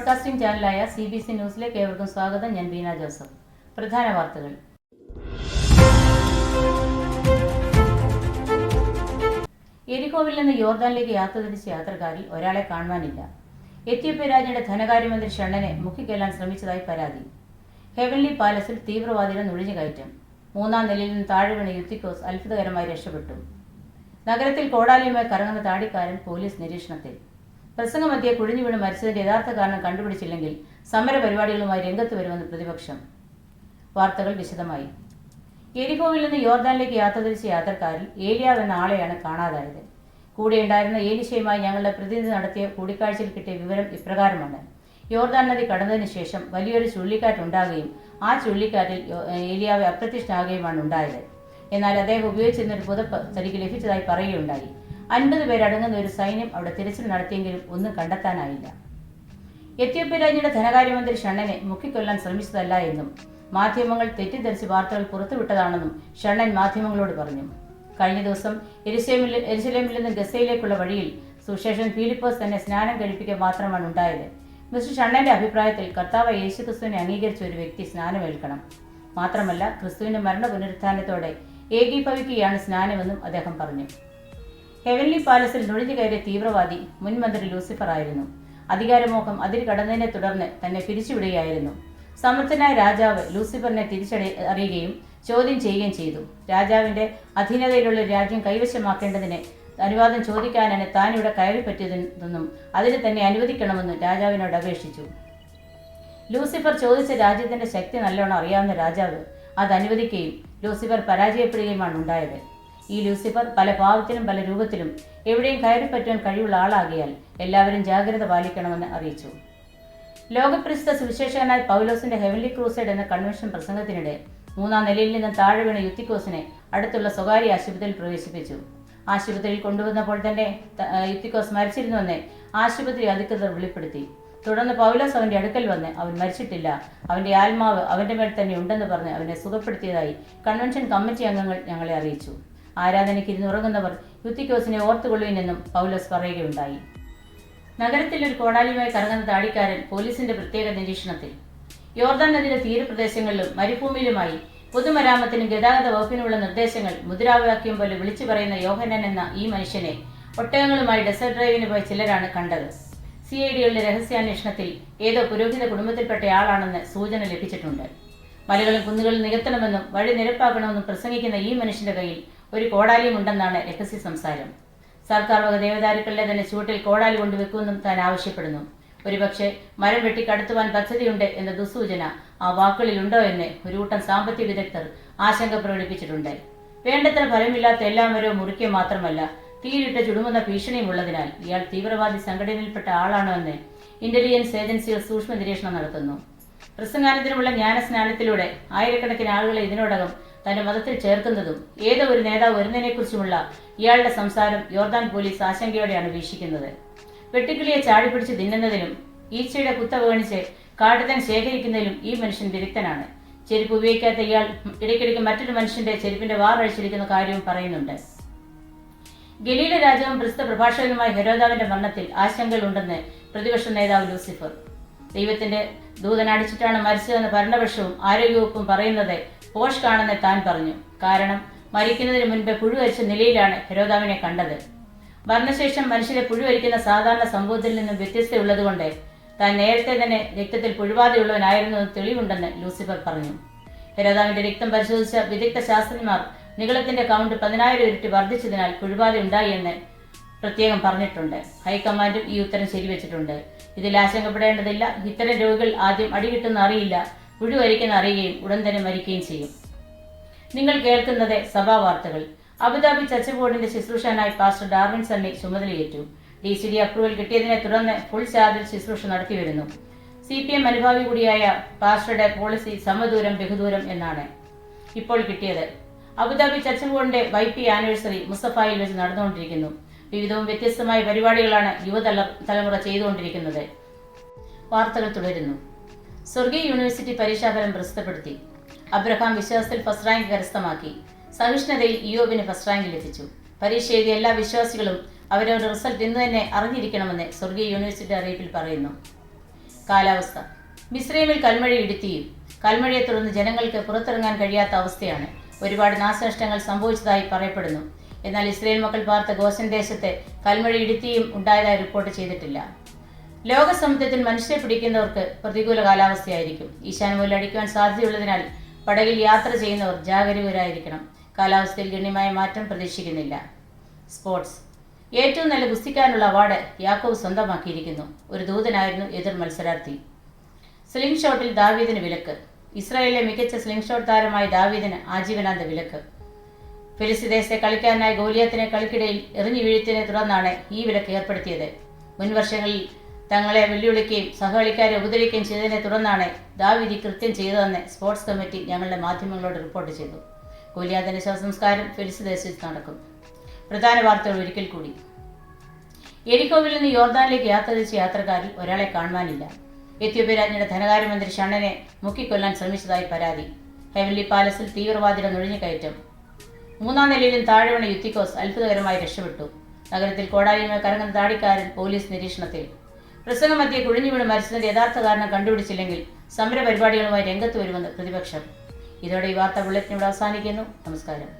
Broadcasting ചാനലായ CBC ന്യൂസിലേക്ക് ഏവർക്കും സ്വാഗതം. ഞാൻ ബീന ജോസഫ്. പ്രധാന വാർത്തകൾ. എരിഹോവിൽ നിന്ന് യോർദാനിലേക്ക് യാത്ര തിരിച്ച യാത്രക്കാരിൽ ഒരാളെ കാണുവാനില്ല. എത്യോപ്യ രാജ്യയുടെ ധനകാര്യമന്ത്രി ഷണ്ണനെ മുക്കിക്കൊല്ലാൻ ശ്രമിച്ചതായി പരാതി. ഹെവൻലി പാലസിൽ തീവ്രവാദിയുടെ നുഴഞ്ഞുകയറ്റം. 3-ാം നിലയിൽ നിന്ന് താഴെ വീണ യുത്തിക്കോസ് അത്ഭുതകരമായി രക്ഷപ്പെട്ടു. നഗരത്തിൽ കോടാലിയുമായി കറങ്ങുന്ന താടിക്കാരൻ പോലീസ് നിരീക്ഷണത്തിൽ. പ്രസംഗമധ്യേ കുഴിഞ്ഞു വീണ് മരിച്ചതിന്റെ യഥാർത്ഥ കാരണം കണ്ടുപിടിച്ചില്ലെങ്കിൽ സമര പരിപാടികളുമായി രംഗത്ത് വരുമെന്ന് പ്രതിപക്ഷം. വാർത്തകൾ വിശദമായി. എരിഹോവിൽ നിന്ന് യോർദാനിലേക്ക് യാത്ര തിരിച്ച യാത്രക്കാരിൽ ഏലിയാവ് എന്ന ആളെയാണ് കാണാതായത്. കൂടെയുണ്ടായിരുന്ന ഏലിശയുമായി ഞങ്ങളുടെ പ്രതിനിധി നടത്തിയ കൂടിക്കാഴ്ചയിൽ കിട്ടിയ വിവരം ഇപ്രകാരമാണ്. യോർദാൻ നദി കടന്നതിന് ശേഷം വലിയൊരു ചുഴലിക്കാറ്റുണ്ടാകുകയും ആ ചുഴലിക്കാറ്റിൽ ഏലിയാവ് അപ്രത്യക്ഷനാകുകയുമാണ് ഉണ്ടായത്. എന്നാൽ അദ്ദേഹം ഉപയോഗിച്ചിരുന്നൊരു പുതപ്പ് തനിക്ക് ലഭിച്ചതായി പറയുകയുണ്ടായി. 50 പേരടങ്ങുന്ന ഒരു സൈന്യം അവിടെ തിരച്ചിൽ നടത്തിയെങ്കിലും ഒന്നും കണ്ടെത്താനായില്ല. എത്യോപ്യ രാജ്യയുടെ ധനകാര്യമന്ത്രി ഷണ്ണനെ മുക്കിക്കൊല്ലാൻ ശ്രമിച്ചതല്ല എന്നും മാധ്യമങ്ങൾ തെറ്റിദ്ധരിച്ച് വാർത്തകൾ പുറത്തുവിട്ടതാണെന്നും ഷണ്ണൻ മാധ്യമങ്ങളോട് പറഞ്ഞു. കഴിഞ്ഞ ദിവസം എരുശലേമിൽ നിന്ന് ഗസയിലേക്കുള്ള വഴിയിൽ സുശേഷൻ ഫിലിപ്പോസ് തന്നെ സ്നാനം കഴിപ്പിക്കുക മാത്രമാണ് ഉണ്ടായത്. മിസ്റ്റർ ഷണ്ണന്റെ അഭിപ്രായത്തിൽ കർത്താവ് യേശുക്രിസ്തുവിനെ അംഗീകരിച്ച ഒരു വ്യക്തി സ്നാനമേൽക്കണം. മാത്രമല്ല, ക്രിസ്തുവിന്റെ മരണ പുനരുത്ഥാനത്തോടെ ഏകീഭവിക്കുകയാണ് സ്നാനമെന്നും അദ്ദേഹം പറഞ്ഞു. ഹെവൻലി പാലസിൽ നുഴഞ്ഞു കയറിയ തീവ്രവാദി മുൻ മന്ത്രി ലൂസിഫർ ആയിരുന്നു. അധികാരമോഹം അതിൽ കടന്നതിനെ തുടർന്ന് തന്നെ പിരിച്ചുവിടുകയായിരുന്നു. സമർത്ഥനായ രാജാവ് ലൂസിഫറിനെ തിരിച്ചറിയുകയും ചോദ്യം ചെയ്യുകയും ചെയ്തു. രാജാവിന്റെ അധീനതയിലുള്ള രാജ്യം കൈവശമാക്കേണ്ടതിന് അനുവാദം ചോദിക്കാനാണ് താൻ ഇവിടെ കയറിപ്പറ്റിയതെന്നും അതിന് തന്നെ അനുവദിക്കണമെന്നും രാജാവിനോട് അപേക്ഷിച്ചു. ലൂസിഫർ ചോദിച്ച രാജ്യത്തിന്റെ ശക്തി നല്ലോണം അറിയാവുന്ന രാജാവ് അത് അനുവദിക്കുകയും ലൂസിഫർ പരാജയപ്പെടുകയുമാണ് ഉണ്ടായത്. ഈ ലൂസിഫർ പല ഭാവത്തിലും പല രൂപത്തിലും എവിടെയും കയറിപ്പറ്റാൻ കഴിവുള്ള ആളാകിയാൽ എല്ലാവരും ജാഗ്രത പാലിക്കണമെന്ന് അറിയിച്ചു. ലോകപ്രസിദ്ധ സുവിശേഷകനായ പൗലോസിന്റെ ഹെവൻലി ക്രൂസൈഡ് എന്ന കൺവെൻഷൻ പ്രസംഗത്തിനിടെ 3-ാം നിലയിൽ നിന്ന് താഴെ വീണ യുത്തിക്കോസിനെ അടുത്തുള്ള സ്വകാര്യ ആശുപത്രിയിൽ പ്രവേശിപ്പിച്ചു. ആശുപത്രിയിൽ കൊണ്ടുവന്നപ്പോൾ തന്നെ യുത്തിക്കോസ് മരിച്ചിരുന്നുവെന്ന് ആശുപത്രി അധികൃതർ വെളിപ്പെടുത്തി. തുടർന്ന് പൗലോസ് അവന്റെ അടുക്കൽ വന്ന് അവൻ മരിച്ചിട്ടില്ല, അവന്റെ ആത്മാവ് അവന്റെ മേൽ തന്നെ ഉണ്ടെന്ന് പറഞ്ഞ് അവനെ സുഖപ്പെടുത്തിയതായി കൺവെൻഷൻ കമ്മിറ്റി അംഗങ്ങൾ ഞങ്ങളെ അറിയിച്ചു. ആരാധനയ്ക്ക് ഇരുന്നുറങ്ങുന്നവർ യുത്തിക്കോസിനെ ഓർത്തുകൊള്ളുവിനെന്നും പൗലോസ് പറയുകയുണ്ടായി. നഗരത്തിൽ ഒരു കോടാലിയുമായി കറങ്ങുന്ന താടിക്കാരൻ പോലീസിന്റെ പ്രത്യേക നിരീക്ഷണത്തിൽ. യോർദാൻ നദിയുടെ തീരപ്രദേശങ്ങളിലും മരുഭൂമിയിലുമായി പൊതുമരാമത്തിനും ഗതാഗത വകുപ്പിനുമുള്ള നിർദ്ദേശങ്ങൾ മുദ്രാവാക്യം പോലെ വിളിച്ചു പറയുന്ന യോഹന്നാൻ എന്ന ഈ മനുഷ്യനെ ഒട്ടകങ്ങളുമായി ഡെസേർട്ട് ഡ്രൈവിന് പോയ ചിലരാണ് കണ്ടത്. CIDയുടെ രഹസ്യാന്വേഷണത്തിൽ ഏതോ പുരോഹിത കുടുംബത്തിൽപ്പെട്ടയാളാണെന്ന് സൂചന ലഭിച്ചിട്ടുണ്ട്. മലകളും കുന്നുകളും നികത്തണമെന്നും വഴി നിരപ്പാക്കണമെന്നും പ്രസംഗിക്കുന്ന ഈ മനുഷ്യന്റെ കയ്യിൽ ഒരു കോടാലിയും ഉണ്ടെന്നാണ് രഹസ്യ സംസാരം. സർക്കാർ വക ദേവദാരുക്കളുടെ തന്നെ ചുവട്ടിൽ കോടാലി കൊണ്ടുവെക്കുമെന്നും താൻ ആവശ്യപ്പെടുന്നു. ഒരുപക്ഷെ മരം വെട്ടി കടത്തുവാൻ പദ്ധതിയുണ്ട് എന്ന ദുസൂചന ആ വാക്കുകളിലുണ്ടോ എന്ന് ഒരു കൂട്ടം സാമ്പത്തിക വിദഗ്ധർ ആശങ്ക പ്രകടിപ്പിച്ചിട്ടുണ്ട്. വേണ്ടത്ര ഫലമില്ലാത്ത എല്ലാ മരവും മുറിക്കുക മാത്രമല്ല, തീയിലിട്ട് ചുടുങ്ങുന്ന ഭീഷണിയും ഉള്ളതിനാൽ ഇയാൾ തീവ്രവാദി സംഘടനയിൽപ്പെട്ട ആളാണോ എന്ന് ഇന്റലിജൻസ് ഏജൻസികൾ സൂക്ഷ്മ നിരീക്ഷണം നടത്തുന്നു. പ്രസംഗാനത്തിനുമുള്ള ജ്ഞാനസ്നാനത്തിലൂടെ ആയിരക്കണക്കിന് ആളുകളെ ഇതിനോടകം തന്റെ മതത്തിൽ ചേർക്കുന്നതും ഏതോ ഒരു നേതാവ് വരുന്നതിനെക്കുറിച്ചുമുള്ള ഇയാളുടെ സംസാരം യോർദാൻ പോലീസ് ആശങ്കയോടെയാണ് വീക്ഷിക്കുന്നത്. വെട്ടുക്കിളിയെ ചാടിപ്പിടിച്ച് തിന്നുന്നതിലും ഈച്ചയുടെ കുത്ത വീണിച്ച് കാട്ടുതേൻ ശേഖരിക്കുന്നതിലും ഈ മനുഷ്യൻ വിദഗ്ധനാണ്. ചെരുപ്പ് ഉപയോഗിക്കാത്ത ഇയാൾ ഇടയ്ക്കിടയ്ക്ക് മറ്റൊരു മനുഷ്യന്റെ ചെരുപ്പിന്റെ വാറഴിച്ചിരിക്കുന്ന കാര്യവും പറയുന്നുണ്ട്. ഗലീല രാജാവും പ്രസിദ്ധ പ്രഭാഷകനുമായ ഹെരോദാവിന്റെ മരണത്തിൽ ആശങ്കകളുണ്ടെന്ന് പ്രതിപക്ഷ നേതാവ് ലൂസിഫർ. ദൈവത്തിന്റെ ദൂതൻ അടിച്ചിട്ടാണ് മരിച്ചതെന്ന് ഭരണപക്ഷവും ആരോഗ്യവകുപ്പും പറയുന്നത് പോഷ് കാണുന്ന താൻ പറഞ്ഞു. കാരണം മരിക്കുന്നതിന് മുൻപ് പുഴുവരിച്ച നിലയിലാണ് ഹെരോദാവിനെ കണ്ടത്. മരണശേഷം മനുഷ്യരെ പുഴുവരിക്കുന്ന സാധാരണ സംഭവത്തിൽ നിന്നും വ്യത്യസ്തയുള്ളതുകൊണ്ട് താൻ നേരത്തെ തന്നെ രക്തത്തിൽ പുഴുബാധയുള്ളവനായിരുന്നെന്ന് തെളിവുണ്ടെന്ന് ലൂസിഫർ പറഞ്ഞു. ഹെരോദാവിന്റെ രക്തം പരിശോധിച്ച വിദഗ്ധ ശാസ്ത്രജ്ഞന്മാർ നിഗളത്തിന്റെ കൗണ്ട് 10,000 ഇരട്ടി വർദ്ധിച്ചതിനാൽ പുഴുബാധ ഉണ്ടായി എന്ന് പ്രത്യേകം പറഞ്ഞിട്ടുണ്ട്. ഹൈക്കമാൻഡും ഈ ഉത്തരം ശരിവെച്ചിട്ടുണ്ട്. ഇതിൽ ആശങ്കപ്പെടേണ്ടതില്ല. ഇത്തരം രോഗികൾ ആദ്യം അടികിട്ടുന്ന അറിയില്ല, പുഴുവരിക്കുന്ന അറിയുകയും ഉടൻ തന്നെ മരിക്കുകയും ചെയ്യും. നിങ്ങൾ കേൾക്കുന്നത് സഭാ വാർത്തകൾ. അബുദാബി ചർച്ച് ബോർഡിന്റെ ശുശ്രൂഷനായി പാസ്റ്റർ ഡാർവിൻ സണ്ണി ചുമതലയേറ്റു. DCD അപ്രൂവൽ കിട്ടിയതിനെ തുടർന്ന് ഫുൾ ചാർജിൽ ശുശ്രൂഷ നടത്തിവരുന്നു. CPM അനുഭാവി കൂടിയായ പാസ്റ്ററുടെ പോളിസി സമദൂരം ബഹുദൂരം എന്നാണ് ഇപ്പോൾ കിട്ടിയത്. അബുദാബി ചർച്ച് ബോർഡിന്റെ YP ആനിവേഴ്സറി മുസ്തഫായിൽ വെച്ച് നടന്നുകൊണ്ടിരിക്കുന്നു. വിവിധവും വ്യത്യസ്തമായ പരിപാടികളാണ് യുവതലമുറ ചെയ്തുകൊണ്ടിരിക്കുന്നത്. വാർത്തകൾ തുടരുന്നു. സ്വർഗീയ യൂണിവേഴ്സിറ്റി പരീക്ഷാഫലം പ്രസിദ്ധപ്പെടുത്തി. അബ്രഹാം വിശ്വാസത്തിൽ ഫസ്റ്റ് റാങ്ക് കരസ്ഥമാക്കി. സഹിഷ്ണുതയിൽ ഇയോബിന് ഫസ്റ്റ് റാങ്ക് ലഭിച്ചു. പരീക്ഷ എഴുതിയ എല്ലാ വിശ്വാസികളും അവരവരുടെ റിസൾട്ട് ഇന്ന് തന്നെ അറിഞ്ഞിരിക്കണമെന്ന് സ്വർഗീയ യൂണിവേഴ്സിറ്റി അറിയിപ്പിൽ പറയുന്നു. കാലാവസ്ഥ. മിസ്രൈമിൽ കൽമഴ ഇടുത്തിയും. കൽമഴയെ തുടർന്ന് ജനങ്ങൾക്ക് പുറത്തിറങ്ങാൻ കഴിയാത്ത അവസ്ഥയാണ്. ഒരുപാട് നാശനഷ്ടങ്ങൾ സംഭവിച്ചതായി പറയപ്പെടുന്നു. എന്നാൽ ഇസ്രയേൽ മക്കൾ പാർത്ത ഗോസൻ ദേശത്ത് കൽമഴ ഇടുത്തിയും ഉണ്ടായതായി റിപ്പോർട്ട് ചെയ്തിട്ടില്ല. ലോകസമുദ്രത്തിൽ മനുഷ്യരെ പിടിക്കുന്നവർക്ക് പ്രതികൂല കാലാവസ്ഥയായിരിക്കും. ഈശാനുമൂലം അടിക്കുവാൻ സാധ്യതയുള്ളതിനാൽ പടകിൽ യാത്ര ചെയ്യുന്നവർ ജാഗരൂകരായിരിക്കണം. കാലാവസ്ഥയിൽ ഗണ്യമായ മാറ്റം പ്രതീക്ഷിക്കുന്നില്ല. സ്പോർട്സ്. ഏറ്റവും നല്ല ഗുസ്തിക്കാരനുള്ള അവാർഡ് യാക്കോബ് സ്വന്തമാക്കിയിരിക്കുന്നു. ഒരു ദൂതനായിരുന്നു എതിർ മത്സരാർത്ഥി. സ്ലിംഗ് ഷോട്ടിൽ ദാവീദിന് വിലക്ക്. ഇസ്രായേലിലെ മികച്ച സ്ലിംഗ് ഷോട്ട് താരമായ ദാവീദിന് ആജീവനാന്ത വിലക്ക്. ഫിലിസ്തീനത്തെ കളിക്കാരനായ ഗോലിയാത്തിനെ കളിക്കിടയിൽ എറിഞ്ഞു വീഴ്ത്തിനെ തുടർന്നാണ് ഈ വിലക്ക് ഏർപ്പെടുത്തിയത്. മുൻവർഷങ്ങളിൽ തങ്ങളെ വെല്ലുവിളിക്കുകയും സഹകളിക്കാരെ ഉപദ്രവിക്കുകയും ചെയ്തതിനെ തുടർന്നാണ് ദാവീദ് കൃത്യം ചെയ്തതെന്ന് സ്പോർട്സ് കമ്മിറ്റി ഞങ്ങളുടെ മാധ്യമങ്ങളോട് റിപ്പോർട്ട് ചെയ്തു. ഗോലിയാത്തിന്റെ ശവസംസ്കാരം ഫിലിസ്തീനത്തിൽ നടക്കും. പ്രധാന വാർത്തകൾ ഒരിക്കൽ കൂടി. എരിക്കോവിൽ നിന്ന് യോർദാനിലേക്ക് യാത്ര തിരിച്ച യാത്രക്കാരിൽ ഒരാളെ കാണുവാനില്ല. എത്യോപ്യ രാജ്ഞിയുടെ ധനകാര്യമന്ത്രി ഷണ്ണനെ മുക്കിക്കൊല്ലാൻ ശ്രമിച്ചതായി പരാതി. ഹെവൻലി പാലസിൽ തീവ്രവാദിയുടെ നുഴഞ്ഞുകയറ്റം. 3-ാം നിലയിലും താഴെ വീണ യുത്തിക്കോസ് അത്ഭുതകരമായി രക്ഷപ്പെട്ടു. നഗരത്തിൽ കോടാലിയുമായി കറങ്ങുന്ന താടിക്കാരൻ പോലീസ് നിരീക്ഷണത്തിൽ. പ്രസംഗമധ്യേ കുഴിഞ്ഞു വീണ് മരിച്ചതിന്റെ യഥാർത്ഥ കാരണം കണ്ടുപിടിച്ചില്ലെങ്കിൽ സമര പരിപാടികളുമായി രംഗത്ത് വരുമെന്ന് പ്രതിപക്ഷം. ഇതോടെ ഈ വാർത്താ ബുള്ളറ്റിൻ ഇവിടെ അവസാനിക്കുന്നു. നമസ്കാരം.